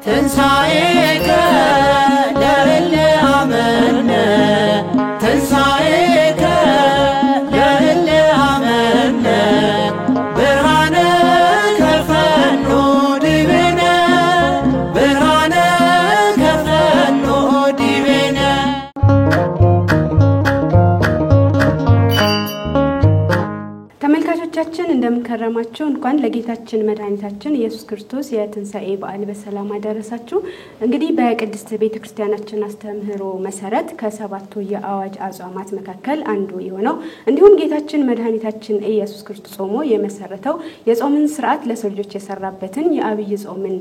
ትንሣኤከ ለእለ አመነ ትንሣኤከ ለእለ አመነ ብርሃነ ከፈኖ ዲቤነ ብርሃነ ከፈኖ ዲቤነ። ተመልካቾቻችን እንደምንከረማችሁ እንኳን ለጌታችን መድኃኒታችን ኢየሱስ ክርስቶስ የትንሣኤ በዓል በሰላም አደረሳችሁ። እንግዲህ በቅድስት ቤተክርስቲያናችን አስተምህሮ መሰረት ከሰባቱ የአዋጅ አጽዋማት መካከል አንዱ የሆነው እንዲሁም ጌታችን መድኃኒታችን ኢየሱስ ክርስቶስ ጾሞ የመሰረተው የጾምን ስርዓት ለሰው ልጆች የሰራበትን የአብይ ጾምን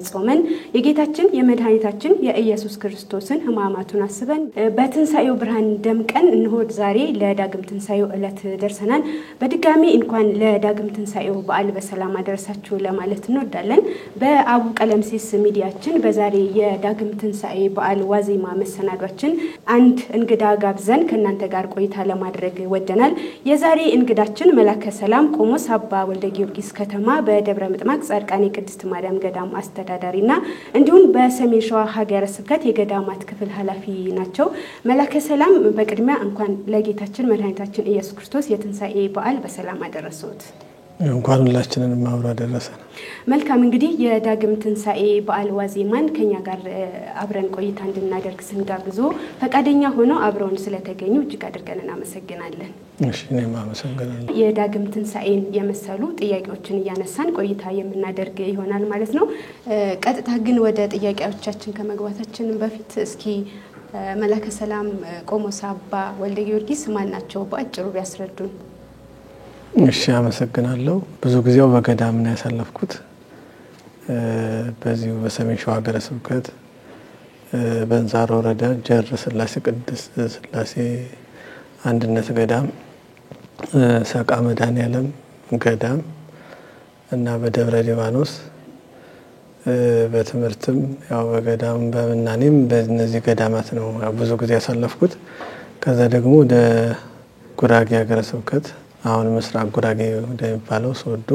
ጾመን የጌታችን የመድኃኒታችን የኢየሱስ ክርስቶስን ሕማማቱን አስበን በትንሣኤው ብርሃን ደምቀን እንሆ ዛሬ ለዳግም ትንሣኤው ዕለት ደርሰናል። በድጋሚ እንኳን ለዳግም ትንሣኤው በዓል በሰላም አደረሳችሁ ለማለት እንወዳለን። በአቡ ቀለምሲስ ሚዲያችን በዛሬ የዳግም ትንሣኤ በዓል ዋዜማ መሰናዷችን አንድ እንግዳ ጋብዘን ከናንተ ጋር ቆይታ ለማድረግ ወደናል። የዛሬ እንግዳችን መላከ ሰላም ቆሞስ አባ ወልደ ጊዮርጊስ ከተማ በደብረ ምጥማቅ ጻድቃኔ ቅድስት ማርያም ገዳም አስተዳዳሪና እንዲሁም በሰሜን ሸዋ ሀገረ ስብከት የገዳማት ክፍል ኃላፊ ናቸው። መላከ ሰላም በቅድሚያ እንኳን ለጌታችን መድኃኒታችን ኢየሱስ ክርስቶስ የትንሣኤ በዓል በሰላም አደረሰዎት። እንኳን ሁላችንን ማውራ ደረሰን። መልካም እንግዲህ የዳግም ትንሣኤ በዓል ዋዜማን ከኛ ጋር አብረን ቆይታ እንድናደርግ ስንጋብዞ ፈቃደኛ ሆነው አብረውን ስለተገኙ እጅግ አድርገን እናመሰግናለን። እሺ እኔም አመሰግናለሁ። የዳግም ትንሣኤን የመሰሉ ጥያቄዎችን እያነሳን ቆይታ የምናደርግ ይሆናል ማለት ነው። ቀጥታ ግን ወደ ጥያቄዎቻችን ከመግባታችን በፊት እስኪ መላከ ሰላም ቆሞስ አባ ወልደ ጊዮርጊስ ማን ናቸው በአጭሩ ቢያስረዱን? እሺ አመሰግናለሁ። ብዙ ጊዜው በገዳም ነው ያሳለፍኩት። በዚሁ በሰሜን ሸዋ ሀገረ ስብከት በእንዛሮ ወረዳ ጀር ስላሴ ቅድስት ስላሴ አንድነት ገዳም፣ ሰቃ መድኃኔዓለም ገዳም እና በደብረ ሊባኖስ በትምህርትም ያው በገዳም በመናኔም በእነዚህ ገዳማት ነው ብዙ ጊዜ ያሳለፍኩት። ከዛ ደግሞ ወደ ጉራጌ ሀገረ ስብከት አሁን ምስራቅ ጉራጌ ወደሚባለው ሶዶ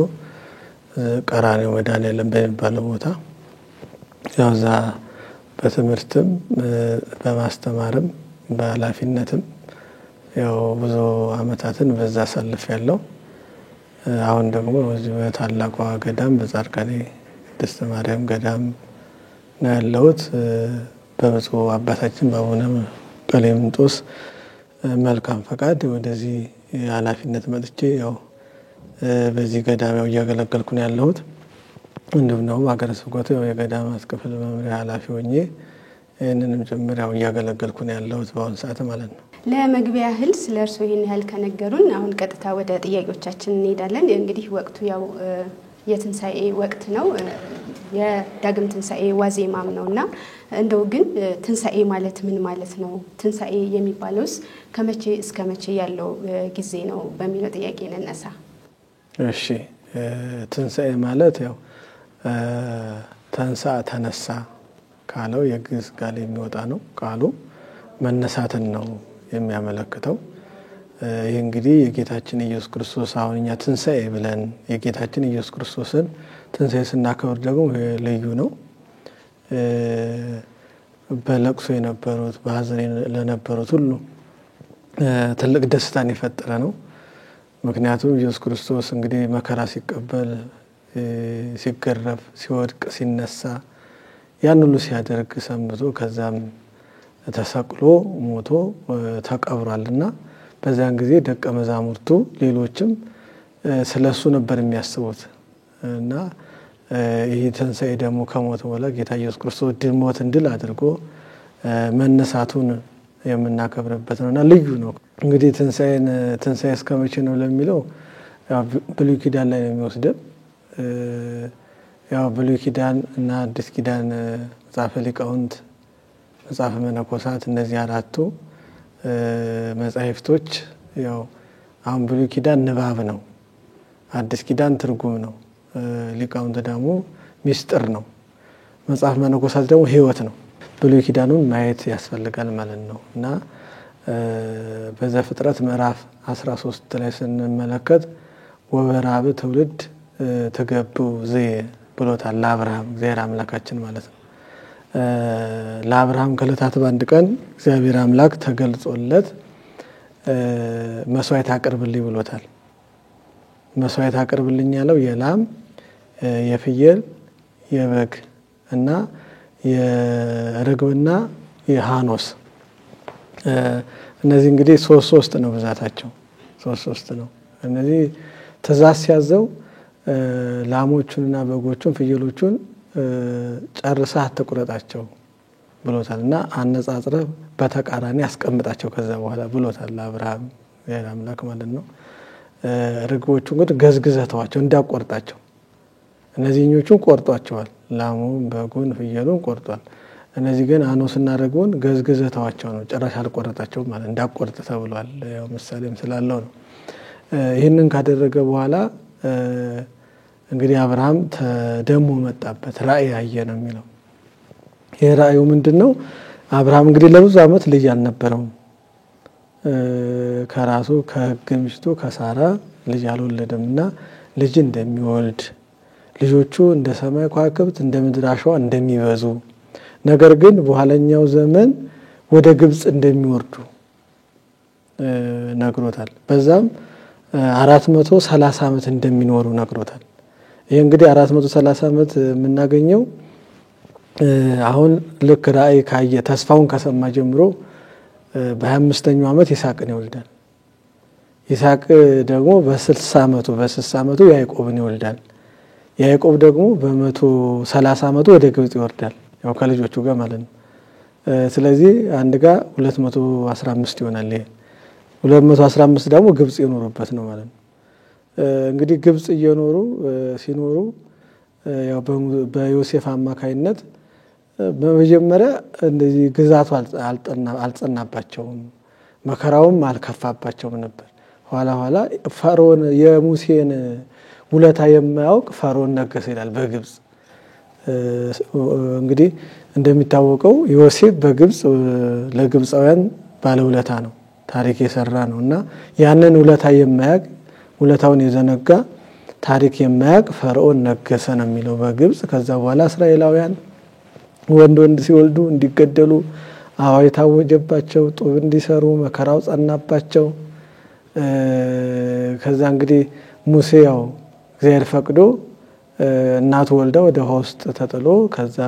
ቀራኔው መድኃኔዓለም በሚባለው ቦታ ያው እዛ በትምህርትም በማስተማርም በኃላፊነትም ያው ብዙ አመታትን በዛ አሳልፌያለሁ። አሁን ደግሞ እዚህ በታላቋ ገዳም በጻድቃኔ ቅድስት ማርያም ገዳም ነው ያለሁት። በብፁዕ አባታችን በአቡነ ቀሌምንጦስ መልካም ፈቃድ ወደዚህ ኃላፊነት መጥቼ ያው በዚህ ገዳም ያው እያገለገልኩ ነው ያለሁት። እንዲሁም ደግሞ ሀገረ ስብከቱ የገዳማት ክፍል መምሪያ ኃላፊ ሆኜ ይህንንም ጭምር ያው እያገለገልኩ ነው ያለሁት በአሁኑ ሰዓት ማለት ነው። ለመግቢያ ያህል ስለ እርሱ ይህን ያህል ከነገሩን አሁን ቀጥታ ወደ ጥያቄዎቻችን እንሄዳለን። እንግዲህ ወቅቱ ያው የትንሣኤ ወቅት ነው፣ የዳግም ትንሣኤ ዋዜማም ነውና እንደው ግን ትንሣኤ ማለት ምን ማለት ነው? ትንሣኤ የሚባለውስ ከመቼ እስከ መቼ ያለው ጊዜ ነው በሚለው ጥያቄ እንነሳ። እሺ ትንሣኤ ማለት ያው ተንሳ ተነሳ ካለው የግዕዝ ቃል የሚወጣ ነው። ቃሉ መነሳትን ነው የሚያመለክተው። ይህ እንግዲህ የጌታችን ኢየሱስ ክርስቶስ አሁን እኛ ትንሣኤ ብለን የጌታችን ኢየሱስ ክርስቶስን ትንሣኤ ስናከብር ደግሞ ልዩ ነው። በለቅሶ የነበሩት በሐዘን ለነበሩት ሁሉ ትልቅ ደስታን የፈጠረ ነው። ምክንያቱም ኢየሱስ ክርስቶስ እንግዲህ መከራ ሲቀበል ሲገረፍ ሲወድቅ ሲነሳ ያን ሁሉ ሲያደርግ ሰንብቶ ከዛም ተሰቅሎ ሞቶ ተቀብሯልና በዛን ጊዜ ደቀ መዛሙርቱ ሌሎችም ስለሱ ነበር የሚያስቡት እና ይህ ትንሣኤ ደግሞ ከሞተ በኋላ ጌታ ኢየሱስ ክርስቶስ ሞትን ድል አድርጎ መነሳቱን የምናከብርበት ነውና ልዩ ነው። እንግዲህ ትንሣኤ እስከ መቼ ነው ለሚለው ያው ብሉይ ኪዳን ላይ ነው የሚወስደን። ያው ብሉይ ኪዳን እና አዲስ ኪዳን መጽሐፈ ሊቃውንት መጽሐፈ መነኮሳት እነዚህ አራቱ መጻሕፍቶች ያው አሁን ብሉይ ኪዳን ንባብ ነው፣ አዲስ ኪዳን ትርጉም ነው፣ ሊቃውንት ደግሞ ሚስጥር ነው፣ መጽሐፈ መነኮሳት ደግሞ ሕይወት ነው። ብሉይ ኪዳኑን ማየት ያስፈልጋል ማለት ነው እና በዘፍጥረት ምዕራፍ 13 ላይ ስንመለከት ወበራብ ትውልድ ተገብው ዘይ ብሎታል ለአብርሃም እግዚአብሔር አምላካችን ማለት ነው። ለአብርሃም ከዕለታት በአንድ ቀን እግዚአብሔር አምላክ ተገልጾለት መስዋዕት አቅርብልኝ ብሎታል። መስዋዕት አቅርብልኝ ያለው የላም የፍየል የበግ እና የርግብና የሃኖስ እነዚህ እንግዲህ 3 ነው ብዛታቸው 3 ነው። እነዚህ ትእዛዝ ሲያዘው ላሞቹንና በጎቹን ፍየሎቹን ጨርሰህ አትቁረጣቸው ብሎታልና አነጻጽረህ በተቃራኒ አስቀምጣቸው ከዛ በኋላ ብሎታል ለአብርሃም አምላክ ማለት ነው። ርግቦቹን ግን ገዝግዘህ ተዋቸው እንዳቆርጣቸው። እነዚህኞቹን ቆርጧቸዋል፣ ላሙን በጉን ፍየሉን ቆርጧል። እነዚህ ግን ሃኖስና ርግቡን ገዝግዘህ ተዋቸው ነው፣ ጭራሽ አልቆረጣቸውም ማለት እንዳቆርጥ ተብሏል። ያው ምሳሌም ስላለው ነው። ይህንን ካደረገ በኋላ እንግዲህ አብርሃም ተደሞ መጣበት ራእይ አየ ነው የሚለው። ይህ ራእዩ ምንድነው? አብርሃም እንግዲህ ለብዙ ዓመት ልጅ አልነበረውም። ከራሱ ከሕግ ሚስቱ ከሳራ ልጅ አልወለደምና ልጅ እንደሚወልድ ልጆቹ እንደ ሰማይ ከዋክብት እንደ ምድር አሸዋ እንደሚበዙ ነገር ግን በኋለኛው ዘመን ወደ ግብጽ እንደሚወርዱ ነግሮታል። በዛም 430 ዓመት እንደሚኖሩ ነግሮታል። ይሄ እንግዲህ 430 ዓመት የምናገኘው አሁን ልክ ራእይ ካየ ተስፋውን ከሰማ ጀምሮ በ25ኛው ዓመት ይስሐቅን ይወልዳል። ይስሐቅ ደግሞ በ60 ዓመቱ ያዕቆብን ይወልዳል። ያዕቆብ ደግሞ በ130 ዓመቱ ወደ ግብጽ ይወርዳል፣ ያው ከልጆቹ ጋር ማለት ነው። ስለዚህ አንድ ጋር 215 ይሆናል። ይሄ 215 ደግሞ ግብጽ የኖሩበት ነው ማለት ነው። እንግዲህ ግብጽ እየኖሩ ሲኖሩ ያው በዮሴፍ አማካይነት በመጀመሪያ እንደዚህ ግዛቱ አልጸናባቸውም፣ መከራውም አልከፋባቸውም ነበር። ኋላ ፈርዖን የሙሴን ውለታ የማያውቅ ፈርዖን ነገሰ ይላል በግብጽ። እንግዲህ እንደሚታወቀው ዮሴፍ በግብጽ ለግብጻውያን ባለውለታ ነው፣ ታሪክ የሰራ ነውና ያንን ውለታ የማያውቅ ውለታውን የዘነጋ ታሪክ የማያውቅ ፈርዖን ነገሰ ነው የሚለው በግብጽ። ከዛ በኋላ እስራኤላውያን ወንድ ሲወልዱ እንዲገደሉ አዋጅ ታወጀባቸው፣ ጡብ እንዲሰሩ መከራው ጸናባቸው። ከዛ እንግዲህ ሙሴ ያው እግዚአብሔር ፈቅዶ እናቱ ወልዳ ወደ ውሃ ውስጥ ተጥሎ ከዛ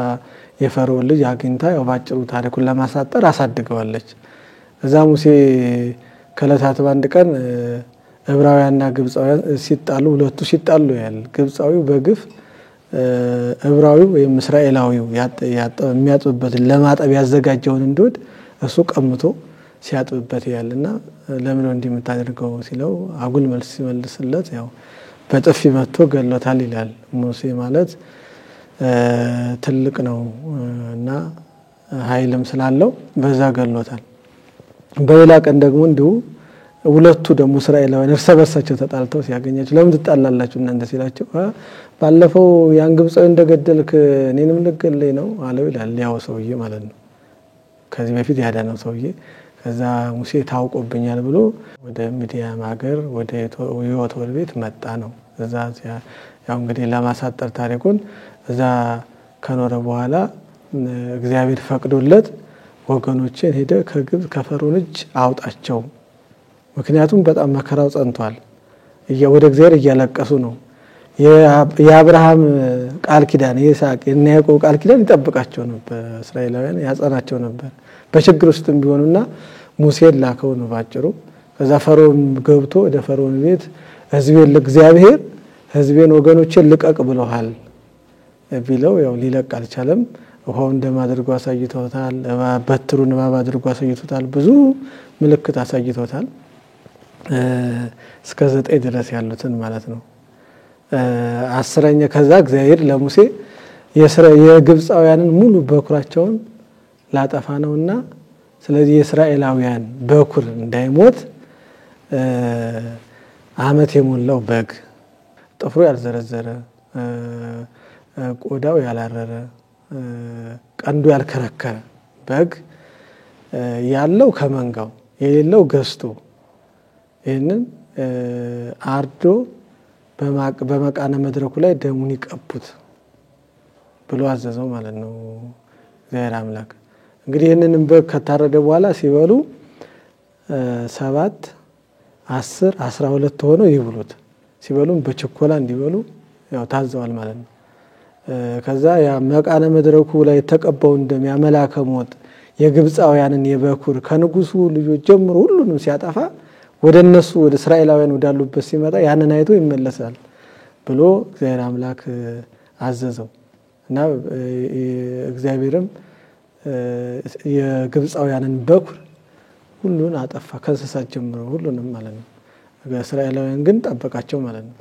የፈርዖን ልጅ አግኝታ ያው ባጭሩ ታሪኩን ለማሳጠር አሳድገዋለች። እዛ ሙሴ ከዕለታት በአንድ ቀን ዕብራውያንና ግብጻውያን ሲጣሉ ሁለቱ ሲጣሉ ያል ግብጻዊው በግፍ ዕብራዊው ወይም እስራኤላዊው የሚያጥብበትን ለማጠብ ያዘጋጀውን እንዶድ እሱ ቀምቶ ሲያጥብበት ያልና ለምን እንዲህ የምታደርገው ሲለው አጉል መልስ ሲመልስለት ያው በጥፊ መጥቶ ገሎታል ይላል። ሙሴ ማለት ትልቅ ነው እና ኃይልም ስላለው በዛ ገሎታል። በሌላ ቀን ደግሞ እንዲሁ ሁለቱ ደግሞ እስራኤላውያን እርስ በርሳቸው ተጣልተው ሲያገኛቸው ለምን ትጣላላችሁ እናንተ ሲላቸው ባለፈው ያን ግብጻዊ እንደገደልክ እኔንም ልገለኝ ነው አለው ይላል። ያው ሰውዬ ማለት ነው ከዚህ በፊት ያዳነው ሰውዬ። ከዛ ሙሴ ታውቆብኛል ብሎ ወደ ሚዲያም ሀገር ወደ ዮቶር ቤት መጣ ነው። እዛ ያው እንግዲህ ለማሳጠር ታሪኩን እዛ ከኖረ በኋላ እግዚአብሔር ፈቅዶለት ወገኖችን ሄደ ከግብጽ ከፈርዖን እጅ አውጣቸው። ምክንያቱም በጣም መከራው ጸንቷል። ወደ እግዚአብሔር እያለቀሱ ነው። የአብርሃም ቃል ኪዳን የይስሐቅ እና ያዕቆብ ቃል ኪዳን ይጠብቃቸው ነበር፣ እስራኤላውያን ያጸናቸው ነበር በችግር ውስጥም ቢሆኑና ሙሴን ላከው ነው ባጭሩ። ከዛ ፈርዖን ገብቶ ወደ ፈርዖን ቤት ሕዝቤን ለእግዚአብሔር ሕዝቤን ወገኖችን ልቀቅ ብለዋል ቢለው ያው ሊለቅ አልቻለም። ውሃው እንደማድርጎ አሳይቶታል፣ በትሩን እባብ አድርጎ አሳይቶታል፣ ብዙ ምልክት አሳይቶታል እስከ 9 ድረስ ያሉትን ማለት ነው። 10ኛ ከዛ እግዚአብሔር ለሙሴ የግብጻውያንን ሙሉ በኩራቸውን ላጠፋ ነውና ስለዚህ የእስራኤላውያን በኩር እንዳይሞት ዓመት የሞላው በግ ጥፍሩ ያልዘረዘረ ቆዳው ያላረረ ቀንዱ ያልከረከረ በግ ያለው ከመንጋው የሌለው ገዝቶ ይሄንን አርዶ በመቃነ መድረኩ ላይ ደሙን ይቀቡት ብሎ አዘዘው ማለት ነው እግዚአብሔር አምላክ። እንግዲህ ይህንንም በግ ከታረደ በኋላ ሲበሉ 7 10 12 ሆነው ይብሉት። ሲበሉም በችኮላ እንዲበሉ ያው ታዘዋል ማለት ነው። ከዛ ያ መቃነ መድረኩ ላይ ተቀባው እንደሚያመላከ ሞት የግብፃውያንን የበኩር ከንጉሱ ልጆች ጀምሮ ሁሉንም ሲያጠፋ ወደ እነሱ ወደ እስራኤላውያን ወዳሉበት ሲመጣ ያንን አይቶ ይመለሳል ብሎ እግዚአብሔር አምላክ አዘዘው እና እግዚአብሔርም የግብፃውያንን በኩር ሁሉን አጠፋ ከእንስሳት ጀምሮ ሁሉንም ማለት ነው። እስራኤላውያን ግን ጠበቃቸው ማለት ነው።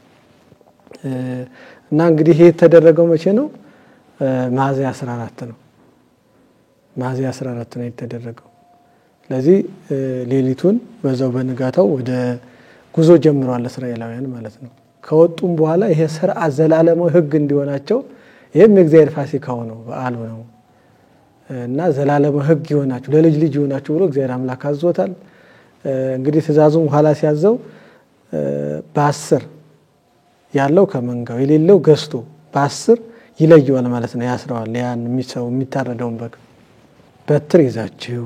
እና እንግዲህ ይሄ የተደረገው መቼ ነው? ሚያዝያ 14 ነው። ሚያዝያ 14 ነው የተደረገው። ስለዚህ ሌሊቱን በዛው በንጋታው ወደ ጉዞ ጀምረዋል እስራኤላውያን ማለት ነው። ከወጡም በኋላ ይሄ ሥርዓት ዘላለማዊ ሕግ እንዲሆናቸው ይሄም የእግዚአብሔር ፋሲካው ነው በዓሉ ነው እና ዘላለማዊ ሕግ ይሆናችሁ ለልጅ ልጅ ይሆናችሁ ብሎ እግዚአብሔር አምላክ አዞታል። እንግዲህ ትእዛዙም ኋላ ሲያዘው በ10 ያለው ከመንጋው የሌለው ገዝቶ በ10 ይለየዋል ማለት ነው። ያስረዋል። ያን የሚታረደውን በግ በትር ይዛችሁ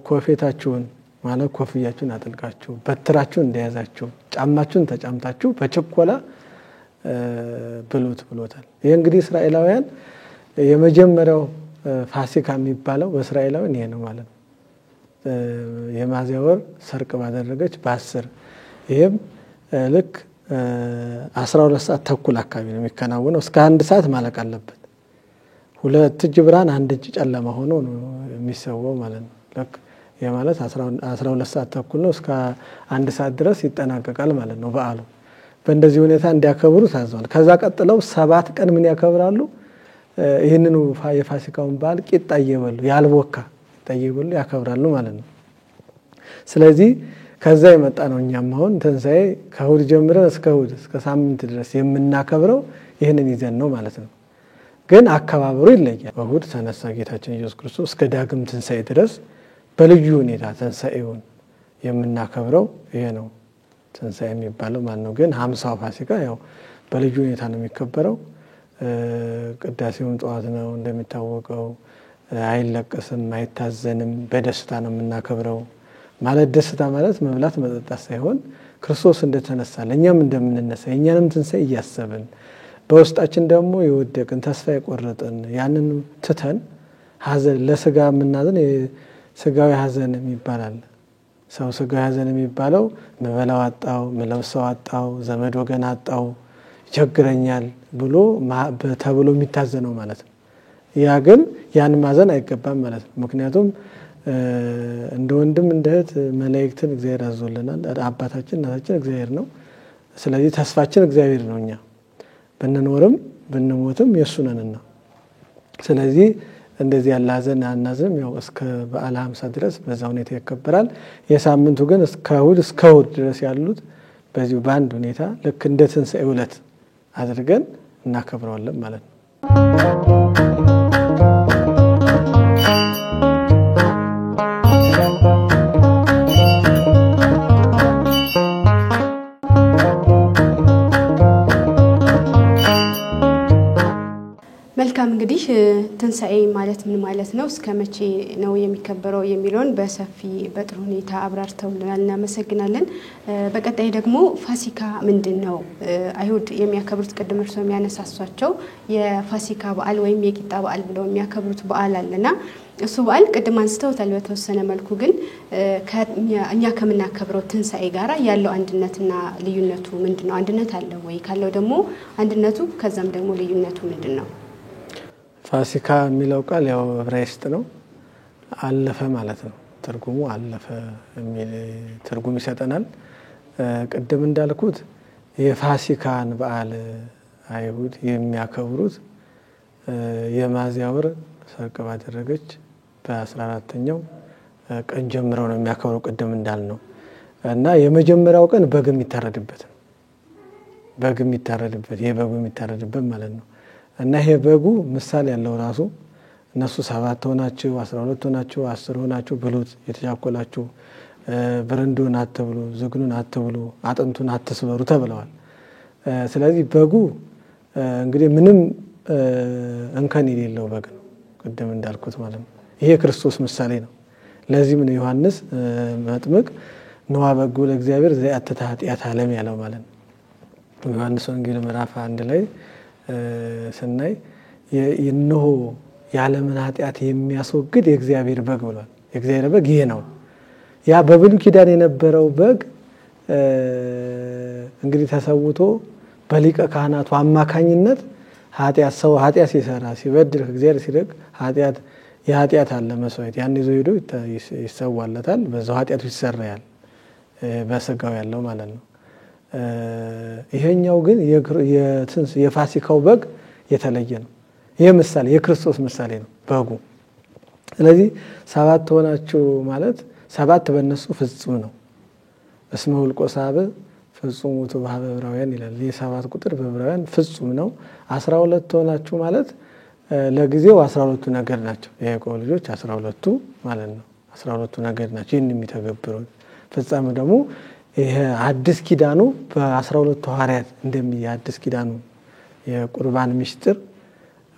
ኮፌታችሁን ማለት ኮፍያችሁን አጥልቃችሁ በትራችሁን እንደያዛችሁ ጫማችሁን ተጫምታችሁ በችኮላ ብሉት ብሎታል። ይሄ እንግዲህ እስራኤላውያን የመጀመሪያው ፋሲካ የሚባለው በእስራኤላውያን ይሄ ነው ማለት ነው። የሚያዝያ ወር ሰርቅ ባደረገች በ10 ይሄም ልክ 12 ሰዓት ተኩል አካባቢ ነው የሚከናወነው። እስከ 1 ሰዓት ማለቅ አለበት። 2 እጅ ብርሃን 1 እጅ ጨለማ ሆኖ ነው የሚሰዋው ማለት ነው። ልክ የማለት 12 ሰዓት ተኩል ነው እስከ 1 ሰዓት ድረስ ይጠናቀቃል ማለት ነው በዓሉ። በእንደዚህ ሁኔታ እንዲያከብሩ ታዘዋል። ከዛ ቀጥለው 7 ቀን ምን ያከብራሉ? ይህንኑ የፋሲካውን በዓል ቂጣ እየበሉ ያልቦካ ቂጣ እየበሉ ያከብራሉ ማለት ነው። ስለዚህ ከዛ የመጣ ነው። እኛም አሁን ትንሣኤ ከእሑድ ጀምረን እስከ እሑድ እስከ ሳምንት ድረስ የምናከብረው ይህንን ይዘን ነው ማለት ነው። ግን አከባበሩ ይለያል። እሑድ ተነሳ ጌታችን ኢየሱስ ክርስቶስ እስከ ዳግም ትንሣኤ ድረስ በልዩ ሁኔታ ትንሣኤውን የምናከብረው ይሄ ነው ትንሣኤ የሚባለው ማለት ነው። ግን 50ው ፋሲካ ያው በልዩ ሁኔታ ነው የሚከበረው። ቅዳሴውን ጠዋት ነው እንደሚታወቀው። አይለቀስም፣ አይታዘንም፣ በደስታ ነው የምናከብረው። ማለት ደስታ ማለት መብላት መጠጣት ሳይሆን ክርስቶስ እንደተነሳ ለእኛም እንደምንነሳ የእኛንም ትንሣኤ እያሰብን በውስጣችን ደግሞ የወደቅን ተስፋ የቆረጥን ያንን ትተን ሐዘን ለስጋ የምናዘን ስጋዊ ሐዘን ይባላል። ሰው ስጋዊ ሐዘን የሚባለው መበላው አጣው፣ መለብሰው አጣው፣ ዘመድ ወገን አጣው፣ ይቸግረኛል ብሎ ተብሎ የሚታዘነው ማለት ነው። ያ ግን ያን ማዘን አይገባም ማለት ነው። ምክንያቱም እንደ ወንድም እንደ እህት መላእክትን እግዚአብሔር አዞልናል። አባታችን እናታችን እግዚአብሔር ነው። ስለዚህ ተስፋችን እግዚአብሔር ነው። እኛ ብንኖርም ብንሞትም የሱ ነንና ስለዚህ እንደዚህ ያለ ሐዘን አናዝንም። ያው እስከ በዓለ 50 ድረስ በዛ ሁኔታ ይከበራል። የሳምንቱ ግን እስከ እሑድ ድረስ ያሉት በዚሁ በአንድ ሁኔታ ልክ እንደ ትንሣኤ ዕለት አድርገን እናከብረዋለን ማለት ነው። መልካም እንግዲህ ትንሣኤ ማለት ምን ማለት ነው፣ እስከ መቼ ነው የሚከበረው የሚለውን በሰፊ በጥሩ ሁኔታ አብራርተውልናል። እናመሰግናለን። በቀጣይ ደግሞ ፋሲካ ምንድነው? አይሁድ የሚያከብሩት ቅድም እርሶ የሚያነሳሷቸው የፋሲካ በዓል ወይም የቂጣ በዓል ብለው የሚያከብሩት በዓል አለና እሱ በዓል ቅድም አንስተውታል በተወሰነ መልኩ። ግን እኛ ከምናከብረው ትንሣኤ ጋራ ያለው አንድነትና ልዩነቱ ምንድነው? አንድነት አለው ወይ? ካለው ደግሞ አንድነቱ ከዛም ደግሞ ልዩነቱ ምንድነው? ፋሲካ የሚለው ቃል ያው ዕብራይስጥ ነው። አለፈ ማለት ነው። ትርጉሙ አለፈ የሚል ትርጉም ይሰጠናል። ቅድም እንዳልኩት የፋሲካን በዓል አይሁድ የሚያከብሩት የሚያዝያ ወር ሰርቅ ባደረገች በ14ኛው ቀን ጀምረው ነው የሚያከብረው ቅድም እንዳልነው እና የመጀመሪያው ቀን በግ የሚታረድበት ነው። በግ የሚታረድበት የበጉ የሚታረድበት ማለት ነው። እና ይሄ በጉ ምሳሌ ያለው ራሱ እነሱ 7 ሆናችሁ 12 ሆናችሁ 10 ሆናችሁ ብሉት፣ የተቻኮላችሁ ብርንዱን አትብሉ፣ ዝግኑን አትብሉ፣ አጥንቱን አትስበሩ ተብለዋል። ስለዚህ በጉ እንግዲህ ምንም እንከን የሌለው በግ ነው ቅድም እንዳልኩት ማለት ነው ይሄ ክርስቶስ ምሳሌ ነው ለዚህም ነው ዮሐንስ መጥምቅ ነዋ በጉ ለእግዚአብሔር ዘያተታ ኃጢአት ዓለም ያለው ማለት ነው ዮሐንስ ወንጌል ምዕራፍ 1 ላይ ስናይ የነሆ የዓለምን ኃጢአት የሚያስወግድ የእግዚአብሔር በግ ብሏል የእግዚአብሔር በግ ይሄ ነው ያ በብሉይ ኪዳን የነበረው በግ እንግዲህ ተሰውቶ በሊቀ ካህናቱ አማካኝነት ኃጢአት ሲሰራ ሲበድል እግዚአብሔር ሲርቅ የኃጢአት አለ መስዋዕት ያን ይዞ ሄዶ ይሰዋለታል በዛው ኃጢአቱ ይሰራያል በስጋው ያለው ማለት ነው ይሄኛው ግን የፋሲካው በግ የተለየ ነው ይሄ ምሳሌ የክርስቶስ ምሳሌ ነው በጉ ስለዚህ 7 ሆናችሁ ማለት 7 በእነሱ ፍጹም ነው እስመ ሁልቆ ሳብዕ ፍጹም ውእቱ በኀበ ዕብራውያን ይላል የ7 ቁጥር በዕብራውያን ፍጹም ነው 12 ሆናችሁ ማለት ለጊዜው 12ቱ ነገድ ናቸው የያዕቆብ ልጆች 12ቱ ማለት ነው 12ቱ ነገድ ናቸው ይሄን የሚተገብሩት ፍጻሜ ደግሞ ይሄ አዲስ ኪዳኑ በ12ቱ ሐዋርያት አዲስ ኪዳኑ የቁርባን ምስጢር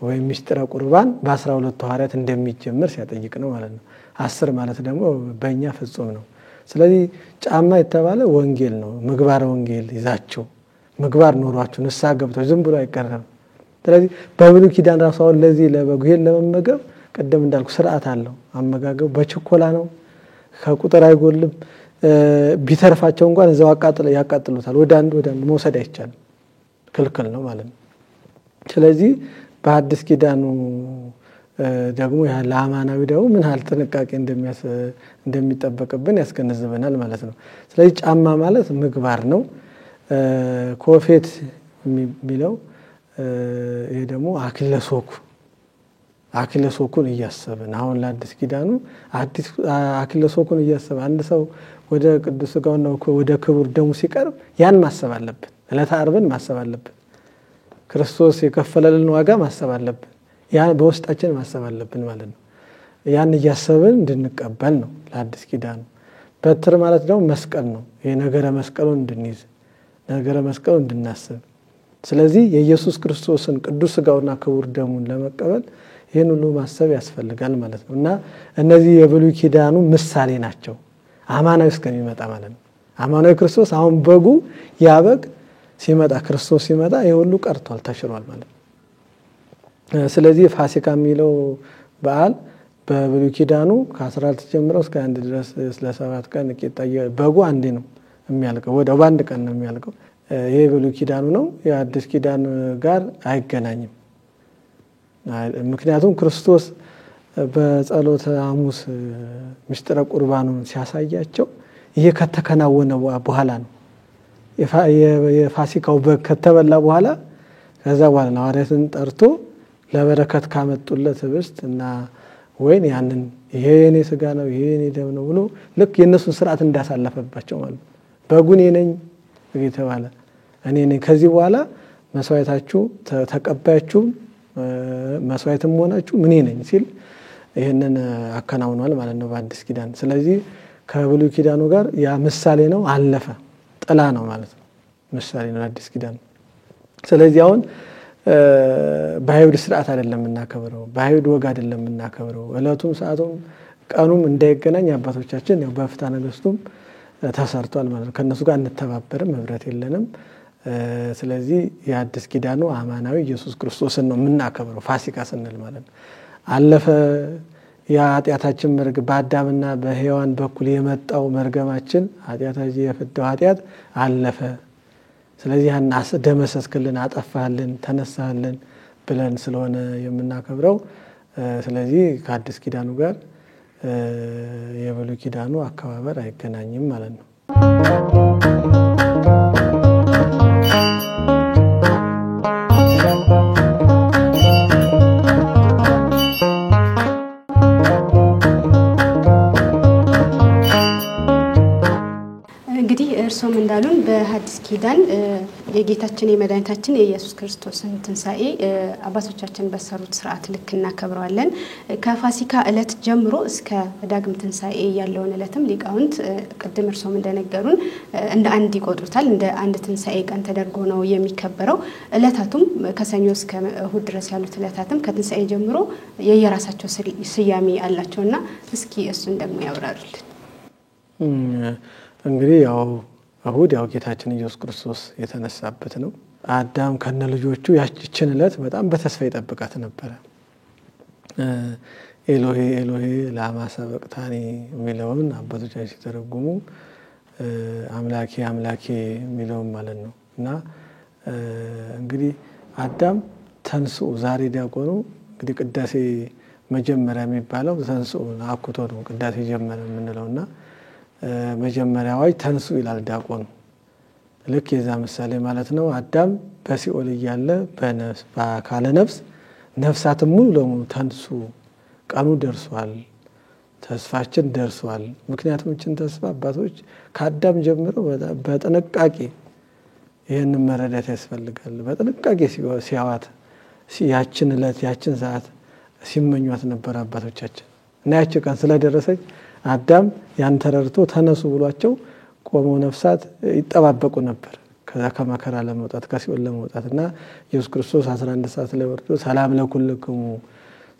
ወይ ምስጢረ ቁርባን በ12ቱ ሐዋርያት እንደሚጀምር ሲያጠይቅ ነው ማለት ነው 10 ማለት ደግሞ በእኛ ፍጹም ነው ስለዚህ ጫማ የተባለ ወንጌል ነው ምግባር ወንጌል ይዛችሁ ምግባር ኖሯችሁ ንስሐ ገብታችሁ ዝም ብሎ አይቀርም ስለዚህ በብሉይ ኪዳን ራሱ አሁን ለዚህ ለበጉ ይሄን ለመመገብ ቀደም እንዳልኩ ስርዓት አለው አመጋገቡ በችኮላ ነው ከቁጥር አይጎልም ቢተርፋቸው እንኳን እዛው ያቃጥሉታል ወደ አንድ መውሰድ አይቻልም ክልክል ነው ማለት ነው ስለዚህ በአዲስ ኪዳኑ ደግሞ ለአማናዊ ደግሞ ምን ያህል ጥንቃቄ እንደሚጠበቅብን ያስገነዝበናል ማለት ነው ስለዚህ ጫማ ማለት ምግባር ነው ኮፌት የሚለው ይሄ ደግሞ አክለሶኩን እያሰበን አሁን ለአዲስ ኪዳኑ አክለሶኩን እያሰበ አንድ ሰው ወደ ቅዱስ ሥጋውና ወደ ክቡር ደሙ ሲቀርብ ያን ማሰብ አለብን ዕለተ ዓርብን ማሰብ አለብን ክርስቶስ የከፈለልን ዋጋ ማሰብ አለብን ያን በውስጣችን ማሰብ አለብን ማለት ነው ያን እያሰብን እንድንቀበል ነው ለአዲስ ኪዳኑ በትር ማለት ደግሞ መስቀል ነው የነገረ መስቀሉን እንድንይዝ ነገረ መስቀሉን እንድናስብ ስለዚህ የኢየሱስ ክርስቶስን ቅዱስ ሥጋውና ክቡር ደሙን ለመቀበል ይሄን ሁሉ ማሰብ ያስፈልጋል ማለት ነው እና እነዚህ የብሉይ ኪዳኑ ምሳሌ ናቸው አማናዊ እስከሚመጣ ማለት ነው አማናዊ ክርስቶስ አሁን በጉ ያበግ ሲመጣ ክርስቶስ ሲመጣ ይሁሉ ቀርቷል ተሽሯል ማለት ነው ስለዚህ ፋሲካ የሚለው በዓል በብሉይ ኪዳኑ ከ14 ጀምሮ እስከ 1 ድረስ ለ7 ቀን በጉ አንዴ ነው የሚያልቀው ወዲያው በአንድ ቀን ነው የሚያልቀው ይሄ ብሉይ ኪዳኑ ነው የአዲስ ኪዳን ጋር አይገናኝም ምክንያቱም ክርስቶስ በጸሎተ ሐሙስ ምስጢረ ቁርባኑን ሲያሳያቸው ይሄ ከተከናወነ በኋላ ነው የፋሲካው በግ ከተበላ በኋላ ከዛ በኋላ ነው ሐዋርያትን ጠርቶ ለበረከት ካመጡለት ህብስት እና ወይን ያንን ይሄ የኔ ሥጋ ነው ይሄ የኔ ደም ነው ብሎ ልክ የነሱን ስርዓት እንዳሳለፈባቸው ማለት በጉን የነኝ እየተባለ እኔ ነኝ ከዚህ በኋላ መስዋዕታችሁ ተቀባያችሁ መስዋዕትም ሆናችሁ ምን ነኝ ሲል ይሄንን አከናውኗል ማለት ነው በአዲስ ኪዳን ስለዚህ ከብሉይ ኪዳኑ ጋር ያ ምሳሌ ነው አለፈ ጥላ ነው ማለት ነው ምሳሌ ነው አዲስ ኪዳን ስለዚህ አሁን በአይሁድ ስርዓት አይደለም እናከብረው በአይሁድ ወግ አይደለም እናከብረው እለቱም ሰዓቱም ቀኑም እንዳይገናኝ አባቶቻችን ያው በፍትሐ ነገሥቱም ተሰርቷል ማለት ነው ከነሱ ጋር እንተባበርም ህብረት የለንም ስለዚህ የአዲስ ኪዳኑ አማናዊ ኢየሱስ ክርስቶስን ነው የምናከብረው ፋሲካ ስንል ማለት ነው አለፈ የኃጢአታችን መርግ በአዳምና በሔዋን በኩል የመጣው መርገማችን ኃጢአታችን የፍዳው ኃጢአት አለፈ ስለዚህ ያን ደመሰስክልን አጠፋልን ተነሳልን ብለን ስለሆነ የምናከብረው ስለዚህ ከአዲስ ኪዳኑ ጋር የብሉይ ኪዳኑ አከባበር አይገናኝም ማለት ነው እንግዲህ እርሶም እንዳሉን በሐዲስ ኪዳን የጌታችን የመድኃኒታችን የኢየሱስ ክርስቶስን ትንሣኤ አባቶቻችን በሰሩት ስርዓት ልክ እናከብረዋለን። ከፋሲካ ዕለት ጀምሮ እስከ ዳግም ትንሣኤ ያለውን ዕለትም ሊቃውንት ቅድም እርሶም እንደነገሩን እንደ አንድ ይቆጥሩታል። እንደ አንድ ትንሣኤ ቀን ተደርጎ ነው የሚከበረው። ዕለታቱም ከሰኞ እስከ እሁድ ድረስ ያሉት ዕለታትም ከትንሣኤ ጀምሮ የየራሳቸው ስያሜ አላቸውና እስኪ እሱን ደግሞ ያብራሩልን። እንግዲህ ያው እሁድ ያው ጌታችን ኢየሱስ ክርስቶስ የተነሳበት ነው። አዳም ከነ ልጆቹ ያችን ዕለት በጣም በተስፋ ይጠብቃት ነበር። ኤሎሄ ኤሎሄ ላማ ሰበቅታኒ የሚለውን አባቶቻችን ሲተረጉሙ አምላኬ አምላኬ የሚለውን ማለት ነው። እና እንግዲህ አዳም ተንስኡ ዛሬ ዲያቆኑ እንግዲህ ቅዳሴ መጀመሪያ የሚባለው ተንስኡ አኩቶ ነው ቅዳሴ ጀመረ የምንለውና መጀመሪያው ተንሱ ይላል ዲያቆኑ። ልክ የዛ ምሳሌ ማለት ነው። አዳም በሲኦል እያለ በነፍስ በአካለ ነፍስ ነፍሳትን ሙሉ ለሙሉ ተንሱ ቀኑ ደርሷል፣ ተስፋችን ደርሷል። ምክንያቱም እችን ተስፋ አባቶች ከአዳም ጀምሮ በጥንቃቄ ይህንን መረዳት ያስፈልጋል። በጥንቃቄ ሲያዋት ያችን ዕለት ያችን ሰዓት ሲመኟት ነበር አባቶቻችን እና ያቺ ቀን ስለደረሰች አዳም ያን ተረድቶ ተነሱ ብሏቸው ቆመው ነፍሳት ይጠባበቁ ነበር ከዛ ከመከራ ለመውጣት ከሲኦል ለመውጣትና ኢየሱስ ክርስቶስ 11 ሰዓት ላይ ወርዶ ሰላም ለኩልክሙ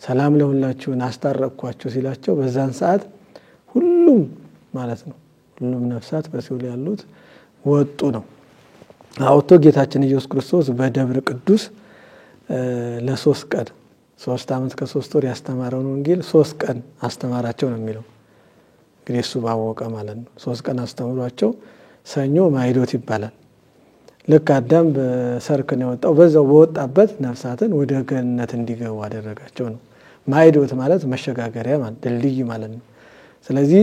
ሰላም ለሁላችሁ አስታረቅኳችሁ ሲላቸው በዛን ሰዓት ሁሉም ማለት ነው ሁሉም ነፍሳት በሲኦል ያሉት ወጡ ነው። አውቶ ጌታችን ኢየሱስ ክርስቶስ በደብረ ቅዱስ ለ3 ቀን 3 ዓመት ከ3 ወር ያስተማረውን ወንጌል 3 ቀን አስተማራቸው ነው የሚለው። እንግዲህ እሱ ባወቀ ማለት ነው 3 ቀን አስተምሯቸው ሰኞ ማይዶት ይባላል። ልክ አዳም በሰርክ ነው የወጣው በዛው በወጣበት ነፍሳትን ወደ ገነት እንዲገቡ አደረጋቸው ነው። ማይዶት ማለት መሸጋገሪያ ማለት ድልድይ ማለት ነው። ስለዚህ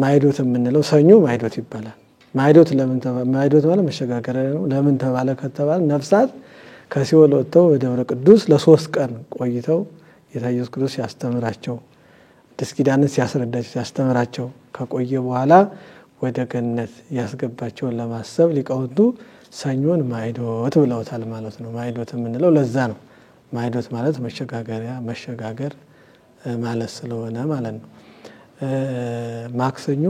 ማይዶት የምንለው ሰኞ ማይዶት ይባላል። ማይዶት ማይዶት ማለት መሸጋገሪያ ነው። ለምን ተባለ ከተባለ ነፍሳት ከሲኦል ወጥተው በደብረ ቅዱስ ለ3 ቀን ቆይተው ጌታ ኢየሱስ ክርስቶስ ያስተምራቸው አዲስ ኪዳንን ሲያስረዳቸው ሲያስተምራቸው ከቆየ በኋላ ወደ ገነት ያስገባቸውን ለማሰብ ሊቃውንቱ ሰኞን ማይዶት ብለውታል ማለት ነው። ማይዶት የምንለው ለዛ ነው። ማይዶት ማለት መሸጋገሪያ መሸጋገር ማለት ስለሆነ ማለት ነው። ማክሰኞ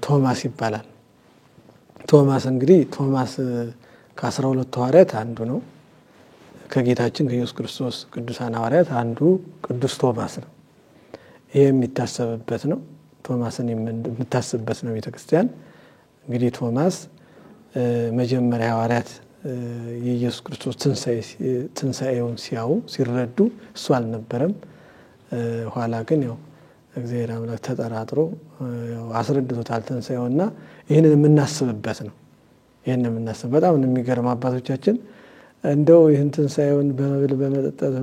ቶማስ ይባላል። ቶማስ እንግዲህ ቶማስ ከ12 ሐዋርያት አንዱ ነው። ከጌታችን ከኢየሱስ ክርስቶስ ቅዱሳን ሐዋርያት አንዱ ቅዱስ ቶማስ ነው። ይሄ የሚታሰብበት ነው። ቶማስን የምታስብበት ነው ቤተክርስቲያን። እንግዲህ ቶማስ መጀመሪያ ሐዋርያት የኢየሱስ ክርስቶስ ትንሣኤውን ሲረዱ እሱ አልነበረም። ኋላ ግን ያው እግዚአብሔር አምላክ ተጠራጥሮ ያው አስረድቶታል ትንሣኤውና ይሄንን የምናስብበት ነው። ይሄንን የምናስብ በጣም የሚገርም አባቶቻችን እንደው ይህን ትንሣኤውን በመብል በመጠጣት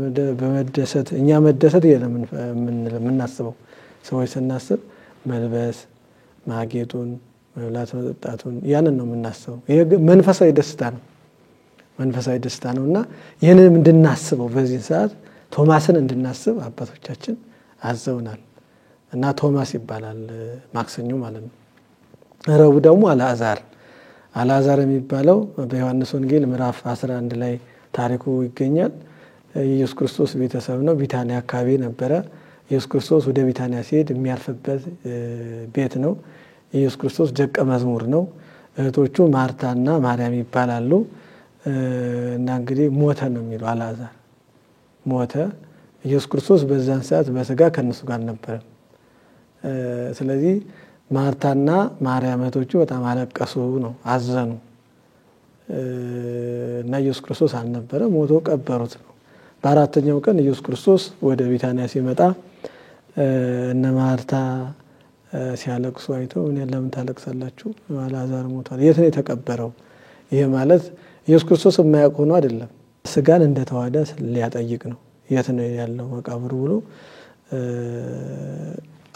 በመደሰት እኛ መደሰት የምናስበው ሰዎች ስናስብ መልበስ ማጌጡን መብላት መጠጣቱን ያንን ነው የምናስበው። ይሄ መንፈሳዊ ደስታ ነው። መንፈሳዊ ደስታ ነውና ይሄንን እንድናስበው በዚህ ሰዓት ቶማስን እንድናስብ አባቶቻችን አዘውናል እና ቶማስ ይባላል ማክሰኞ ማለት ነው። ረቡዕ ደግሞ አልዓዛር የሚባለው በዮሐንስ ወንጌል ምዕራፍ 11 ላይ ታሪኩ ይገኛል። ኢየሱስ ክርስቶስ ቤተሰብ ነው። ቢታንያ አካባቢ ነበረ። ኢየሱስ ክርስቶስ ወደ ቢታንያ ሲሄድ የሚያርፍበት ቤት ነው። ኢየሱስ ክርስቶስ ደቀ መዝሙር ነው። እህቶቹ ማርታና ማርያም ይባላሉ። እና እንግዲህ ሞተ ነው የሚለው አልዓዛር ሞተ። ኢየሱስ ክርስቶስ በዛን ሰዓት በስጋ ከነሱ ጋር ነበር። ስለዚህ ማርታና ማርያም እህቶቹ በጣም አለቀሱ ነው አዘኑ። እና ኢየሱስ ክርስቶስ አልነበረ ሞቶ ቀበሩት ነው። በአራተኛው ቀን ኢየሱስ ክርስቶስ ወደ ቢታንያ ሲመጣ እነ ማርታ ሲያለቅሱ አይተው እኔ ለምን ታለቅሳላችሁ? አልዓዛር ሞቷል። የት ነው የተቀበረው? ይሄ ማለት ኢየሱስ ክርስቶስ የማያውቅ ሆኖ አይደለም፣ ስጋን እንደተዋሃደ ሊያጠይቅ ነው። የት ነው ያለው መቃብሩ ብሎ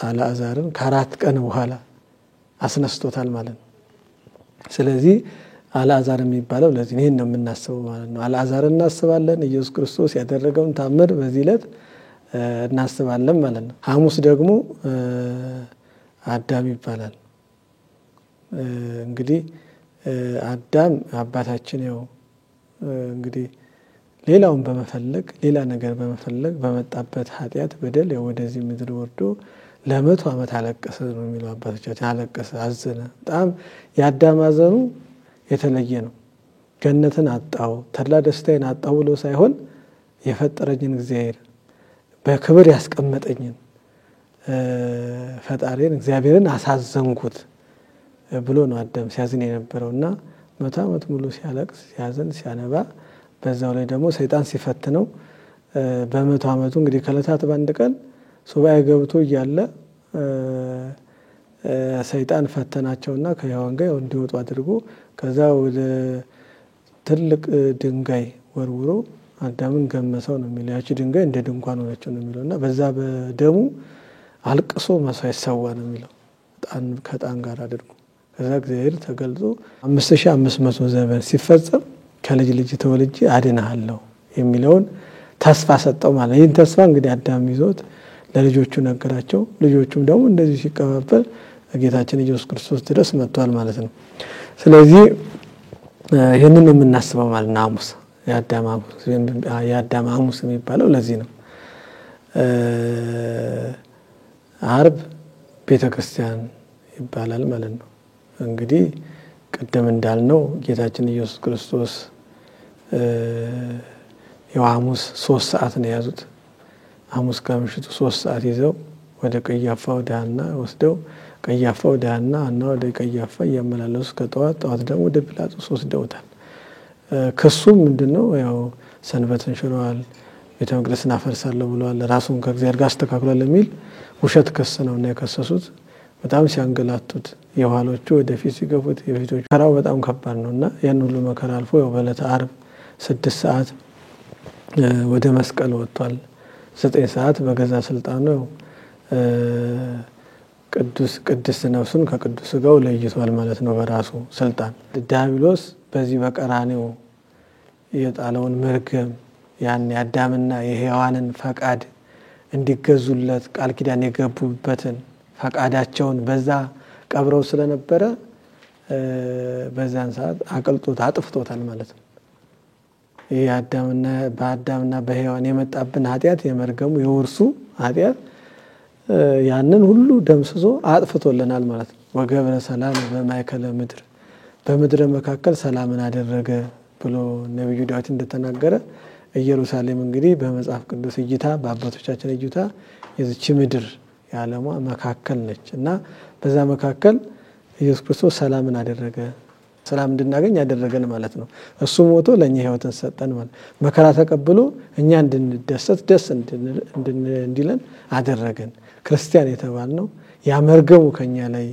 አልዓዛርን ከ4 ቀን በኋላ አስነስቶታል ማለት ነው። ስለዚህ አልዓዛር የሚባለው ለዚህ ይሄን ነው የምናስበው ማለት ነው። አልዓዛርን እናስባለን። ኢየሱስ ክርስቶስ ያደረገውን ታምር በዚህ ዕለት እናስባለን ማለት ነው። ሐሙስ ደግሞ አዳም ይባላል። እንግዲህ አዳም አባታችን ያው እንግዲህ ሌላውን በመፈለግ ሌላ ነገር በመፈለግ በመጣበት ኃጢያት በደል ወደዚህ ምድር ወርዶ ለ100 ዓመት አለቀሰ ነው የሚለው አባቶቻችን። አለቀሰ፣ አዘነ። በጣም የአዳም አዘኑ የተለየ ነው። ገነትን አጣው ተድላ ደስታዬን አጣው ብሎ ሳይሆን የፈጠረኝን እግዚአብሔር በክብር ያስቀመጠኝን ፈጣሪን እግዚአብሔርን አሳዘንኩት ብሎ ነው አዳም ሲያዝን የነበረውና 100 ዓመት ሙሉ ሲያለቅስ ሲያዝን ሲያነባ በዛው ላይ ደግሞ ሰይጣን ሲፈትነው በ100 ዓመቱ እንግዲህ ከለታት ባንድ ቀን ሱባኤ ገብቶ እያለ ሰይጣን ፈተናቸውና ከሔዋን ጋር እንዲወጡ አድርጎ ከዛ ወደ ትልቅ ድንጋይ ወርውሮ አዳምን ገመሰው ነው የሚለው። ያቺ ድንጋይ እንደ ድንኳን ሆነች ነው የሚለውና በዛ በደሙ አልቅሶ መስዋዕት ሰዋ ነው የሚለው ከዕጣን ጋር አድርጎ። ከዛ እግዚአብሔር ተገልጾ 5500 ዘመን ሲፈጸም ከልጅ ልጅ ተወልጄ አድንሃለሁ የሚለውን ተስፋ ሰጠው ማለት። ይህን ተስፋ እንግዲህ አዳም ይዞት ለልጆቹ ነገራቸው። ልጆቹም ደግሞ እንደዚህ ሲቀበል ጌታችን ኢየሱስ ክርስቶስ ድረስ መጥቷል ማለት ነው። ስለዚህ ይሄንን ነው የምናስበው ማለት ነው። ሐሙስ የአዳም ሐሙስ የሚባለው ለዚህ ነው። ዓርብ ቤተክርስቲያን ይባላል ማለት ነው። እንግዲህ ቀደም እንዳልነው ጌታችን ኢየሱስ ክርስቶስ የሐሙስ 3 ሰዓት ነው ያዙት። ሐሙስ ከምሽቱ 3 ሰዓት ይዘው ወደ ቀያፋ ወደ ሐና ወስደው ቀያፋ ወደ ሐና ሐና ወደ ቀያፋ እያመላለሱ ከጠዋት ደግሞ ወደ ጲላጦስ ወስደውታል። ክሱም ምንድነው? ያው ሰንበትን ሽረዋል፣ ቤተ መቅደስን አፈርሳለሁ ብለዋል፣ ራሱን ከእግዚአብሔር ጋር አስተካክሏል የሚል ውሸት ክስ ነውና የከሰሱት። በጣም ሲያንገላቱት የኋሎቹ ወደፊት ሲገፉት የፊቶቹ መከራው በጣም ከባድ ነውና ያን ሁሉ መከራ አልፎ ያው በዕለተ ዓርብ 6 ሰዓት ወደ መስቀል ወጥቷል። 9 ሰዓት በገዛ ስልጣኑ ቅድስት ነፍሱን ከቅዱስ ሥጋው ለይቷል ማለት ነው በራሱ ስልጣን። ዲያብሎስ በዚህ በቀራንዮ የጣለውን መርገም ያን የአዳምና የሔዋንን ፈቃድ እንዲገዙለት ቃል ኪዳን የገቡበትን ፈቃዳቸውን በዛ ቀብረው ስለነበረ በዛን ሰዓት አቅልጦት አጥፍቶታል ማለት ነው። ይሄ በአዳምና በሔዋን የመጣብን ኃጢያት የመርገሙ የውርሱ ኃጢያት ያንን ሁሉ ደምስሶ አጥፍቶልናል ማለት ነው። ወገብረ ሰላም በማእከለ ምድር በምድር መካከል ሰላምን አደረገ ብሎ ነብዩ ዳዊት እንደተናገረ ኢየሩሳሌም እንግዲህ በመጽሐፍ ቅዱስ እይታ በአባቶቻችን እይታ የዚች ምድር የዓለሟ መካከል ነች እና በዛ መካከል ኢየሱስ ክርስቶስ ሰላምን አደረገ። ሰላም እንድናገኝ ያደረገን ማለት ነው። እሱ ሞቶ ለኛ ሕይወትን ሰጠን ማለት መከራ ተቀብሎ እኛ እንድንደሰት ደስ እንዲለን አደረገን። ክርስቲያን የተባልነው ያ መርገሙ ከኛ ላይ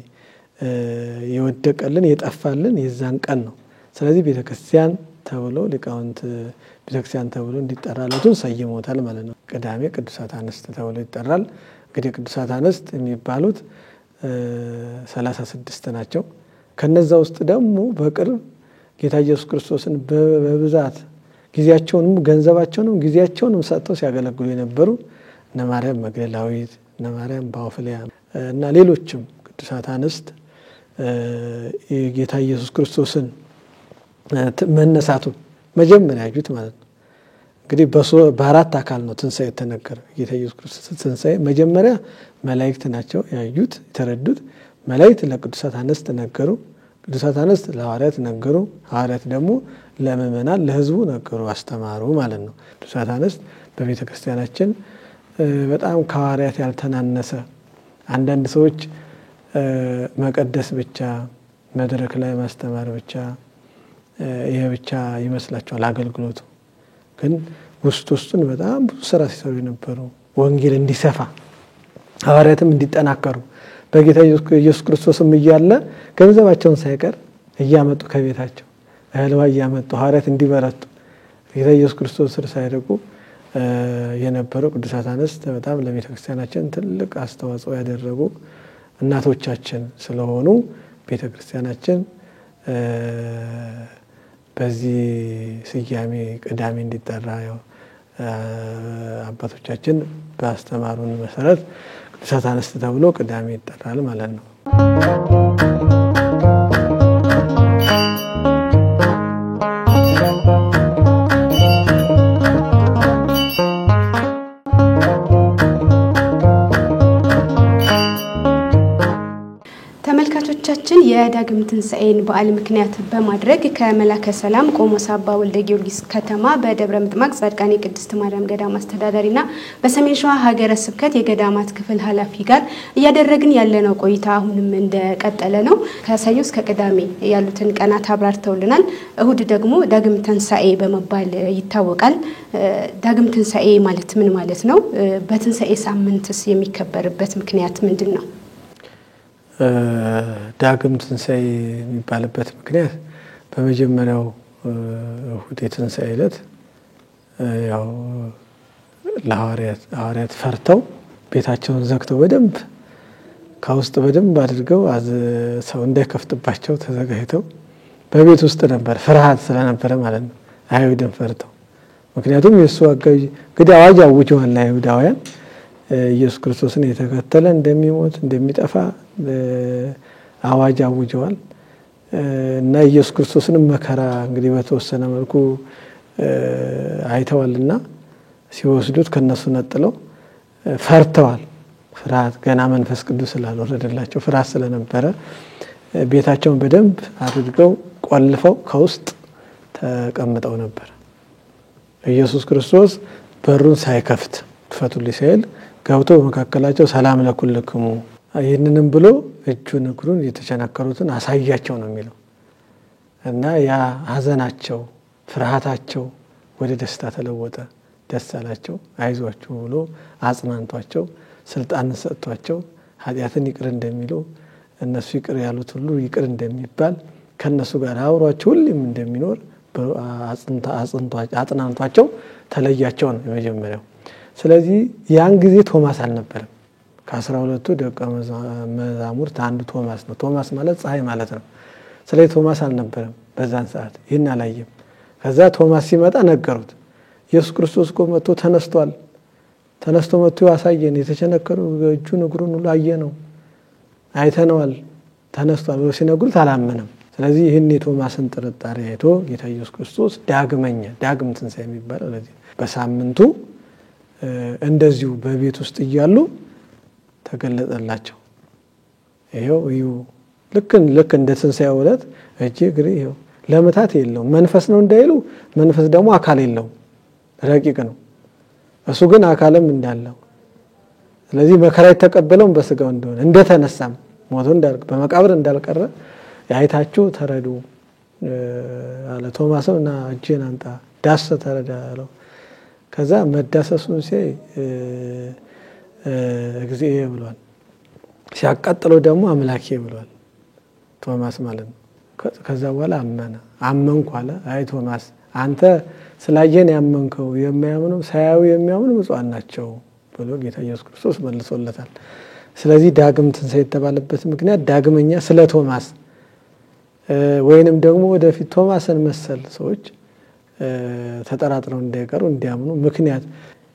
የወደቀልን የጠፋልን የዛን ቀን ነው። ስለዚህ ቤተክርስቲያን ተብሎ ሊቃውንት ቤተክርስቲያን ተብሎ እንዲጠራለቱን ሰይሞታል ማለት ነው። ቅዳሜ ቅዱሳት አንስት ተብሎ ይጠራል። እንግዲህ ቅዱሳት አንስት የሚባሉት 36 ናቸው። ከነዛ ውስጥ ደግሞ በቅርብ ጌታ ኢየሱስ ክርስቶስን በብዛት ጊዜያቸውንም ገንዘባቸውንም ጊዜያቸውንም ሰጥተው ሲያገለግሉ የነበሩ እነ ማርያም መግደላዊት እነ ማርያም ባውፍሊያ እና ሌሎችም ቅዱሳት አንስት ጌታ ኢየሱስ ክርስቶስን መነሳቱን መጀመሪያ ያዩት ማለት ነው። እንግዲህ በአራት አካል ነው ትንሳኤ የተነገረ። ጌታ ኢየሱስ ክርስቶስ ትንሳኤ መጀመሪያ መላእክት ናቸው ያዩት የተረዱት። መላእክት ለቅዱሳት አንስት ነገሩ፣ ቅዱሳት አንስት ለሐዋርያት ነገሩ፣ ሐዋርያት ደግሞ ለምእመናን ለሕዝቡ ነገሩ አስተማሩ ማለት ነው። ቅዱሳት አንስት በቤተ ክርስቲያናችን በጣም ከሐዋርያት ያልተናነሰ አንዳንድ ሰዎች መቀደስ ብቻ መድረክ ላይ ማስተማር ብቻ ይሄ ብቻ ይመስላቸዋል አገልግሎቱ። ግን ውስጡን በጣም ብዙ ስራ ሲሰሩ የነበሩ ወንጌል እንዲሰፋ ሐዋርያትም እንዲጠናከሩ በጌታ ኢየሱስ ክርስቶስም እያለ ገንዘባቸውን ሳይቀር እያመጡ ከቤታቸው እህልዋ እያመጡ ሐዋርያት እንዲበረቱ ጌታ ኢየሱስ ክርስቶስ ስር ሳይርቁ የነበሩ ቅዱሳት አንስት በጣም ለቤተ ክርስቲያናችን ትልቅ አስተዋጽኦ ያደረጉ እናቶቻችን ስለሆኑ ቤተ ክርስቲያናችን በዚህ ስያሜ ቅዳሜ እንዲጠራ አባቶቻችን ባስተማሩን መሰረት ቅዱሳት አንስት ተብሎ ቅዳሜ ይጠራል ማለት ነው። የዳግም ትንሣኤን በዓል ምክንያት በማድረግ ከመላከ ሰላም ቆሞስ አባ ወልደ ጊዮርጊስ ከተማ በደብረ ምጥማቅ ጻድቃኔ ቅድስት ማርያም ገዳም አስተዳዳሪና በሰሜን ሸዋ ሀገረ ስብከት የገዳማት ክፍል ኃላፊ ጋር እያደረግን ያለነው ቆይታ አሁንም እንደቀጠለ ነው። ከሰኞ እስከ ቅዳሜ ያሉትን ቀናት አብራርተውልናል። እሁድ ደግሞ ዳግም ትንሣኤ በመባል ይታወቃል። ዳግም ትንሣኤ ማለት ምን ማለት ነው? በትንሣኤ ሳምንትስ የሚከበርበት ምክንያት ምንድነው? ዳግም ትንሣኤ የሚባልበት ምክንያት በመጀመሪያው እሁድ የትንሣኤ ዕለት ያው ለሐዋርያት ፈርተው ቤታቸውን ዘግተው በደንብ ከውስጥ በደንብ አድርገው ሰው እንዳይከፍትባቸው ተዘጋጅተው በቤት ውስጥ ነበር። ፍርሃት ስለነበረ ማለት ነው። አይሁድን ፈርተው ምክንያቱም የሱ አጋዥ እንግዲህ አዋጅ አውጀዋል ለአይሁዳውያን ኢየሱስ ክርስቶስን የተከተለ እንደሚሞት እንደሚጠፋ አዋጅ አውጀዋል እና ኢየሱስ ክርስቶስን መከራ እንግዲህ በተወሰነ መልኩ አይተዋልና ሲወስዱት ከነሱ ነጥለው ፈርተዋል። ፍርሃት ገና መንፈስ ቅዱስ ስላልወረደላቸው ፍርሃት ስለነበረ ቤታቸውን በደንብ አድርገው ቆልፈው ከውስጥ ተቀምጠው ነበር። ኢየሱስ ክርስቶስ በሩን ሳይከፍት ፈቱልኝ ሲል ገብቶ በመካከላቸው ሰላም ለኩልክሙ ይህንንም ብሎ እጁን እግሩን የተቸነከሩትን አሳያቸው ነው የሚለው እና ያ ሐዘናቸው ፍርሃታቸው ወደ ደስታ ተለወጠ። ደስ አላቸው። አይዟችሁ ብሎ አጽናንቷቸው ስልጣን ሰጥቷቸው ኃጢአትን ይቅር እንደሚለው እነሱ ይቅር ያሉት ሁሉ ይቅር እንደሚባል ከነሱ ጋር አብሯቸው ሁሉም እንደሚኖር አጽናንቷቸው ተለያቸው ነው የመጀመሪያው። ስለዚህ ያን ጊዜ ቶማስ አልነበረም። ከ12ቱ ደቀ መዛሙርት አንዱ ቶማስ ነው። ቶማስ ማለት ፀሐይ ማለት ነው። ስለዚህ ቶማስ አልነበረም በዛን ሰዓት ይህን አላየም። ከዛ ቶማስ ሲመጣ ነገሩት። ኢየሱስ ክርስቶስ እኮ መጥቶ ተነስቷል። ተነስቶ መጥቶ ያሳየን የተቸነከሩ እጁን እግሩን ሁሉ አየነው አይተነዋል ተነስቷል ብሎ ሲነግሩት አላመነም። ስለዚህ ይህን የቶማስን ጥርጣሬ አይቶ ጌታ ኢየሱስ ክርስቶስ ዳግም ትንሣኤ የሚባለው ለዚህ በሳምንቱ እንደዚሁ በቤት ውስጥ እያሉ ተገለጠላቸው። ይሄው ልክ እንደ ትንሣኤው ዕለት እጄ እግሬ ይሄው ለምታት የለውም። መንፈስ ነው እንዳይሉ መንፈስ ደግሞ አካል የለውም ረቂቅ ነው። እሱ ግን አካልም እንዳለው ስለዚህ መከራ የተቀበለው በስጋው እንደሆነ እንደተነሳም ሞቶ በመቃብር እንዳልቀረ ያይታችሁ ተረዱ አለ። ቶማስም እና እጄን አንጣ ዳስ ተረዳ አለው። ከዛ መዳሰሱን ሲያይ እግዚአብሔር ብሏል። ሲያቃጥለው ደግሞ አምላኬ ብሏል ቶማስ ማለት ነው። ከዛ በኋላ አመንኩ አለ። አይ ቶማስ አንተ ስላየን ያመንከው የማያምኑ ሳያዩ የሚያምኑ ብፁዓን ናቸው ብሎ ጌታ ኢየሱስ ክርስቶስ መልሶለታል። ስለዚህ ዳግም ትንሣኤ የተባለበት ምክንያት ዳግመኛ ስለ ቶማስ ወይንም ደግሞ ወደፊት ቶማስን መሰል ሰዎች ተጠራጥረው እንዳይቀሩ እንዲያምኑ ምክንያት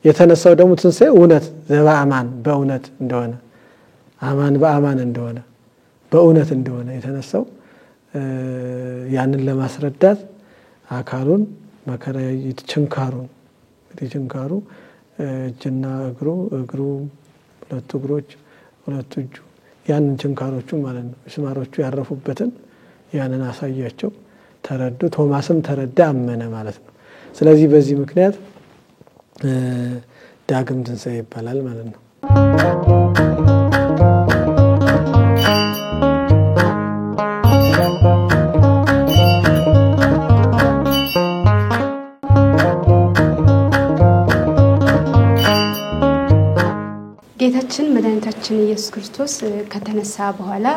የተነሳው ደግሞ ትንሣኤ እውነት ዘበአማን በእውነት እንደሆነ አማን በአማን እንደሆነ በእውነት እንደሆነ የተነሳው ያንን ለማስረዳት አካሉን መከራ ችንካሩን ችንካሩ እጅና እግሩ ሁለቱ እግሮች ሁለቱ እጁ ያንን ችንካሮቹ ማለት ነው ምስማሮቹ ያረፉበትን ያንን አሳያቸው ተረዱ። ቶማስም ተረዳ አመነ ማለት ነው። ስለዚህ በዚህ ምክንያት ዳግም ትንሣኤ ይባላል ማለት ነው። ጌታችን መድኃኒታችን ኢየሱስ ክርስቶስ ከተነሳ በኋላ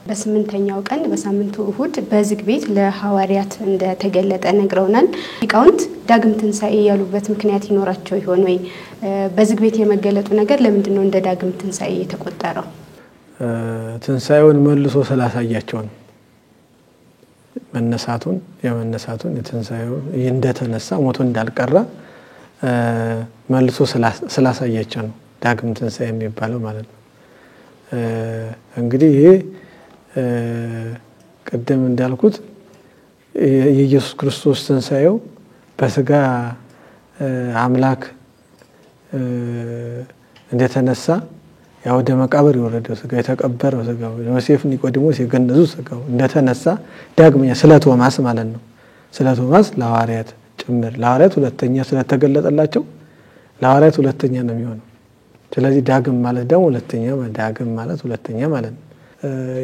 በስምንተኛው ቀን በሳምንቱ እሁድ በዝግ ቤት ለሐዋርያት እንደተገለጠ ነግረውናል። ሊቃውንት ዳግም ትንሣኤ ያሉበት ምክንያት ይኖራቸው ይሆን ወይ? በዝግ ቤት የመገለጡ ነገር ለምንድን ነው እንደ ዳግም ትንሣኤ የተቆጠረው? ትንሣኤውን መልሶ ስላሳያቸው ነው። መነሳቱን የትንሣኤው እንደተነሳ ሞቶ እንዳልቀረ መልሶ ስላሳያቸው ነው ዳግም ትንሣኤ የሚባለው ማለት ነው። እንግዲህ ይሄ ቀደም እንዳልኩት የኢየሱስ ክርስቶስ ትንሣኤው በስጋ አምላክ እንደተነሳ ያው ወደ መቃብር የወረደው ስጋ የተቀበረው ስጋው ዮሴፍ ኒቆዲሞስ የገነዙ ስጋው እንደተነሳ ዳግመኛ ስለ ቶማስ ማለት ነው ስለ ቶማስ ለሐዋርያት ጭምር ለሐዋርያት ሁለተኛ ስለተገለጠላቸው ለሐዋርያት ሁለተኛ ነው የሚሆነው ስለዚህ ዳግም ማለት ደግሞ ሁለተኛ ዳግም ማለት ሁለተኛ ማለት ነው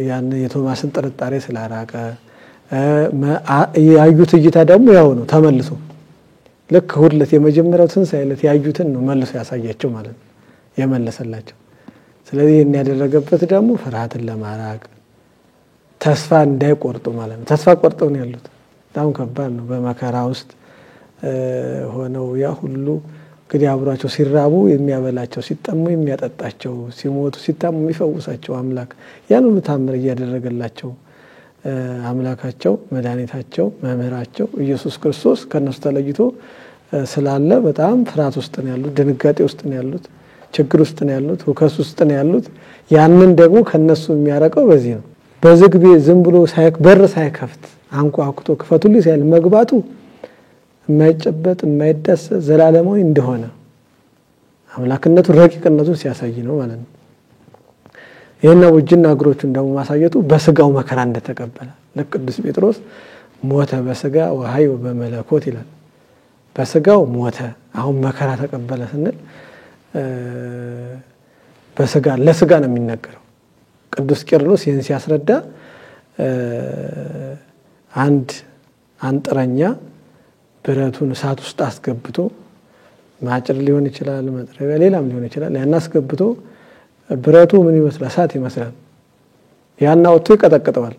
ያን የቶማስን ጥርጣሬ ስላራቀ ያዩት እይታ ደግሞ ያው ነው ተመልሶ ልክ ሁለት የመጀመሪያው ትንሳኤለት ያዩትን ነው መልሶ ያሳያቸው ማለት ነው የመለሰላቸው ስለዚህ ይሄን ያደረገበት ደግሞ ፍርሃትን ለማራቅ ተስፋ እንዳይቆርጡ ማለት ነው ተስፋ ቆርጠው ነው ያሉት በጣም ከባድ ነው በመከራ ውስጥ ሆነው ያ ሁሉ እንግዲህ አብሯቸው ሲራቡ የሚያበላቸው ሲጠሙ የሚያጠጣቸው ሲሞቱ ሲታሙ የሚፈውሳቸው አምላክ ያን ሁሉ ታምር ያደረገላቸው አምላካቸው መድኃኒታቸው መምህራቸው ኢየሱስ ክርስቶስ ከነሱ ተለይቶ ስላለ በጣም ፍርሃት ውስጥ ነው ያሉት ድንጋጤ ውስጥ ነው ያሉት ችግር ውስጥ ነው ያሉት ወከስ ውስጥ ነው ያሉት ያንን ደግሞ ከነሱ የሚያረቀው በዚህ ነው በዝግቤ ዝም ብሎ በር ሳይከፍት አንኳኩቶ ክፈቱልኝ ሳይል መግባቱ የማይጨበጥ የማይዳሰስ ዘላለማዊ እንደሆነ አምላክነቱ ረቂቅነቱ ሲያሳይ ነው ማለት ነው ይሄን ወጅና እግሮቹን ደግሞ ማሳየቱ በስጋው መከራ እንደተቀበለ ለቅዱስ ጴጥሮስ ሞተ በስጋ ወሐይ በመለኮት ይላል በስጋው ሞተ አሁን መከራ ተቀበለ ስንል በስጋ ለስጋ ነው የሚነገረው ቅዱስ ቄርሎስ ይህን ሲያስረዳ አንድ አንጥረኛ ብረቱን እሳት ውስጥ አስገብቶ ማጭር ሊሆን ይችላል መጥረቢያ ሌላም ሊሆን ይችላል ያን አስገብቶ ብረቱ ምን ይመስላል እሳት ይመስላል ያን አውጥቶ ይቀጠቅጠዋል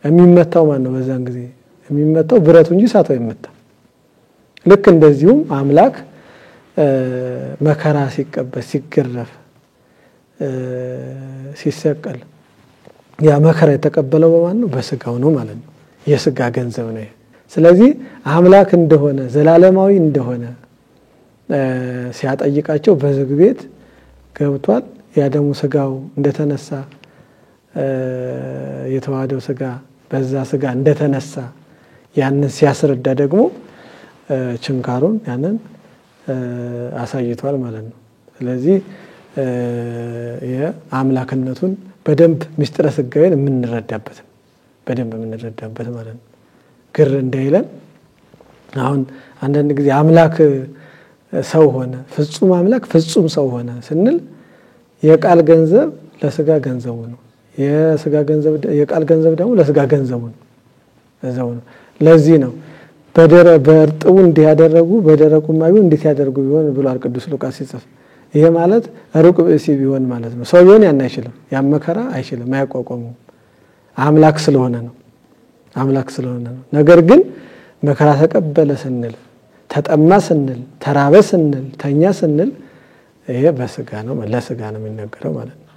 የሚመታው ማን ነው በዛን ጊዜ የሚመታው ብረቱ እንጂ እሳቱ አይመታም ልክ እንደዚሁም አምላክ መከራ ሲቀበል ሲገረፍ ሲሰቀል ያ መከራ የተቀበለው በማን ነው በስጋው ነው ማለት ነው የስጋ ገንዘብ ነው ስለዚህ አምላክ እንደሆነ ዘላለማዊ እንደሆነ ሲያጠይቃቸው በዝግ ቤት ገብቷል ያ ደግሞ ስጋው እንደተነሳ የተዋደው ስጋ በዛ ስጋ እንደተነሳ ያንን ሲያስረዳ ደግሞ ችንካሩን ያንን አሳይቷል ማለት ነው ስለዚህ የአምላክነቱን በደንብ ምስጢረ ስጋዌን የምንረዳበት በደንብ የምንረዳበት ማለት ነው ግር እንዳይለን አሁን አንዳንድ ጊዜ አምላክ ሰው ሆነ ፍጹም አምላክ ፍጹም ሰው ሆነ ስንል የቃል ገንዘብ ለስጋ ገንዘቡ ነው የስጋ ገንዘብ የቃል ገንዘብ ደግሞ ለስጋ ገንዘቡ ነው እዛው ነው ለዚህ ነው በእርጥቡ እንዲያደርጉ በደረቁ ማዩ እንዴት ያደርጉ ቢሆን ብሏል ቅዱስ ሉቃስ ሲጽፍ ይሄ ማለት ሩቅ ብእሲ ቢሆን ማለት ነው ሰው ቢሆን ያን አይችልም ያን መከራ አይችልም አያቋቋመው አምላክ ስለሆነ ነው አምላክ ስለሆነ ነው ነገር ግን መከራ ተቀበለ ስንል ተጠማ ስንል ተራበ ስንል ተኛ ስንል ይሄ በስጋ ነው ለስጋ ነው የሚነገረው ማለት ነው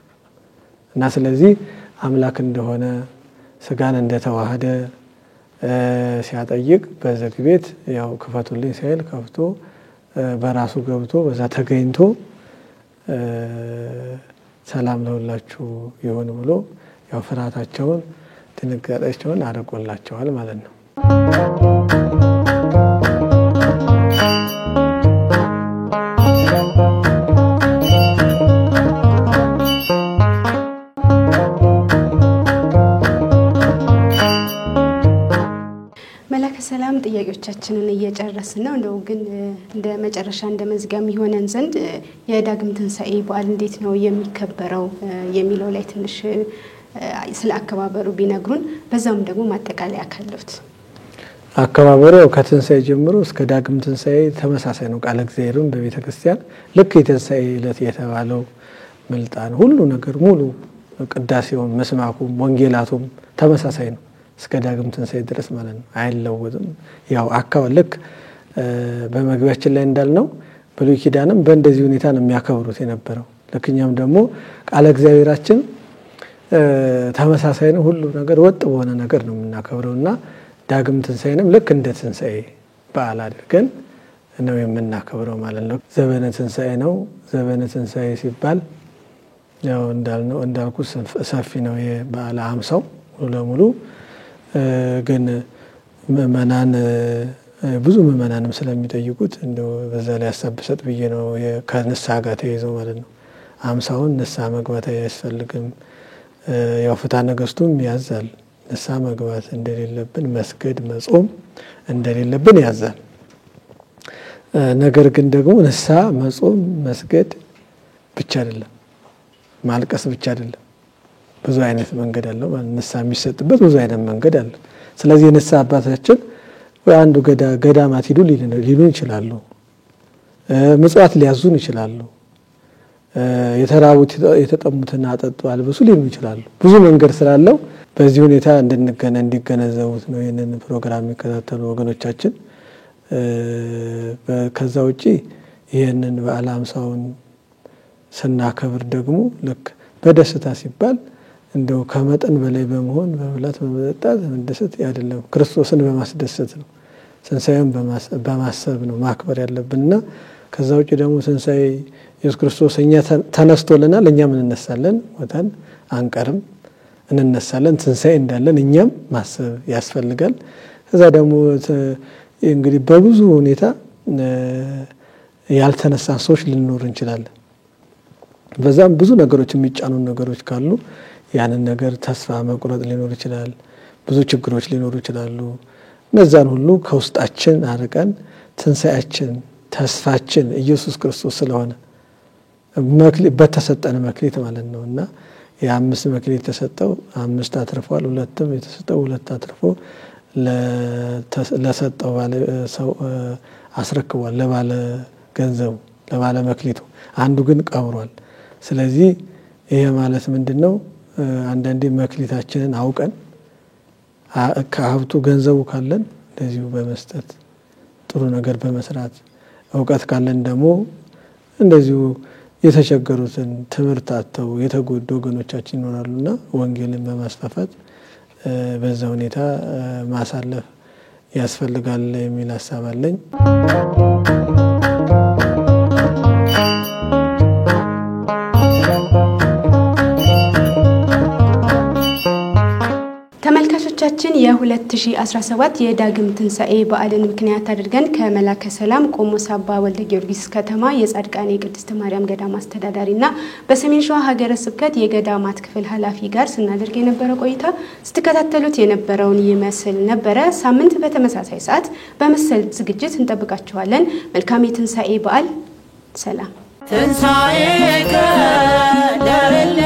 እና ስለዚህ አምላክ እንደሆነ ስጋን እንደተዋሃደ ሲያጠይቅ በዝግ ቤት ያው ክፈቱልኝ ሳይል ከፍቶ በራሱ ገብቶ በዛ ተገኝቶ ሰላም ለሁላችሁ ይሁን ብሎ ያው ፍርሃታቸውን ድንጋጤያቸውን አርቆላቸዋል ማለት ነው ሰላም ጥያቄዎቻችንን እየጨረስን ነው እንደው ግን እንደ መጨረሻ እንደ መዝጋም ይሆነን ዘንድ የዳግም ትንሳኤ በዓል እንዴት ነው የሚከበረው የሚለው ላይ ትንሽ ስለ አከባበሩ ቢነግሩን በዛውም ደግሞ ማጠቃለያ ካለውት አከባበሩ ከትንሳኤ ጀምሮ እስከ ዳግም ትንሳኤ ተመሳሳይ ነው ቃለ እግዚአብሔርን በቤተክርስቲያን ልክ የትንሳኤ ዕለት የተባለው መልጣን ሁሉ ነገር ሙሉ ቅዳሴውም መስማኩም ወንጌላቱም ተመሳሳይ ነው እስከ ዳግም ትንሳኤ ድረስ ማለት ነው አይለወጥም ያው አካባለክ በመግቢያችን ላይ እንዳልነው ብሉይ ኪዳንም በእንደዚህ ሁኔታ ነው የሚያከብሩት የነበረው ለክኛም ደግሞ ቃለ እግዚአብሔራችን ተመሳሳይ ነው ሁሉ ነገር ወጥ በሆነ ነገር ነው የምናከብረውና ዳግም ትንሳኤንም ልክ እንደ ትንሳኤ በዓል አድርገን ነው የምናከብረው ማለት ነው ዘበነ ትንሳኤ ነው ዘበነ ትንሳኤ ሲባል ያው እንዳልኩ ሰፊ ነው የበዓለ ሃምሳው ሙሉ ለሙሉ ግን ምእመናን ብዙ ምእመናንም ስለሚጠይቁት እንደው በዛ ላይ ያሳብሰጥ ብዬ ነው ከንስሐ ጋር ተይዞ ማለት ነው 50ውን ንስሐ መግባት አያስፈልግም። ያው ፍትሐ ነገሥቱም ያዛል ንስሐ መግባት እንደሌለብን መስገድ መጾም እንደሌለብን ያዛል። ነገር ግን ደግሞ ንስሐ መጾም መስገድ ብቻ አይደለም ማልቀስ ብቻ አይደለም ብዙ አይነት መንገድ አለው ማለት ንስሐ የሚሰጥበት ብዙ አይነት መንገድ አለ። ስለዚህ ንስሐ አባታችን ወይ አንዱ ገዳማት ሂዱ ሊሉን ይችላሉ። ምጽዋት ሊያዙን ይችላሉ። የተራቡት የተጠሙትን አጠጡ አልብሱ ሊሉን ይችላሉ። ብዙ መንገድ ስላለው በዚህ ሁኔታ እንዲገነዘቡት ነው ይሄንን ፕሮግራም የሚከታተሉ ወገኖቻችን። ከዛ ውጪ ይሄንን በዓለ ሃምሳውን ስናከብር ደግሞ ልክ በደስታ ሲባል እንደው ከመጠን በላይ በመሆን በመብላት በመጠጣት መደሰት አይደለም፣ ክርስቶስን በማስደሰት ነው። ትንሣኤውን በማሰብ ነው ማክበር ያለብንና ከዛ ውጪ ደግሞ ትንሣኤ ኢየሱስ ክርስቶስ እኛ ተነስቶልናል፣ እኛም እንነሳለን፣ ወተን አንቀርም እንነሳለን። ትንሣኤ እንዳለን እኛም ማሰብ ያስፈልጋል። ከዛ ደግሞ እንግዲህ በብዙ ሁኔታ ያልተነሳ ሰዎች ልንኖር እንችላለን። በዛም ብዙ ነገሮች የሚጫኑ ነገሮች ካሉ ያንን ነገር ተስፋ መቁረጥ ሊኖር ይችላል። ብዙ ችግሮች ሊኖሩ ይችላሉ። እነዛን ሁሉ ከውስጣችን አርቀን ትንሣኤያችን ተስፋችን ኢየሱስ ክርስቶስ ስለሆነ በተሰጠን መክሊት ማለት ነውና የ5 መክሊት ተሰጠው 5 አትርፏል። 2ም የተሰጠው 2 አትርፎ ለሰጠው ሰው አስረክቧል። ለባለ ገንዘቡ ለባለ መክሊቱ አንዱ ግን ቀብሯል። ስለዚህ ይሄ ማለት ምንድነው? አንዳንዴ መክሊታችንን አውቀን ከሀብቱ ገንዘቡ ካለን እንደዚሁ በመስጠት ጥሩ ነገር በመስራት ዕውቀት ካለን ደግሞ እንደዚሁ የተቸገሩትን ትምህርት አጥተው የተጎዱ ወገኖቻችን ይኖራሉና ወንጌልን በማስፋፋት በዛ ሁኔታ ማሳለፍ ያስፈልጋል የሚል ሐሳብ አለኝ። ተመልካቾቻችን የ2017 የዳግም ትንሣኤ በዓልን ምክንያት አድርገን ከመላከ ሰላም ቆሞስ አባ ወልደ ጊዮርጊስ ከተማ የጻድቃኔ ቅድስት ማርያም ገዳም አስተዳዳሪና በሰሜን ሸዋ ሀገረ ስብከት የገዳማት ክፍል ኃላፊ ጋር ስናደርግ የነበረው ቆይታ ስትከታተሉት የነበረውን ይመስል ነበረ። ሳምንት በተመሳሳይ ሰዓት በመሰል ዝግጅት እንጠብቃችኋለን። መልካም የትንሣኤ በዓል። ሰላም። ትንሣኤከ ለእለ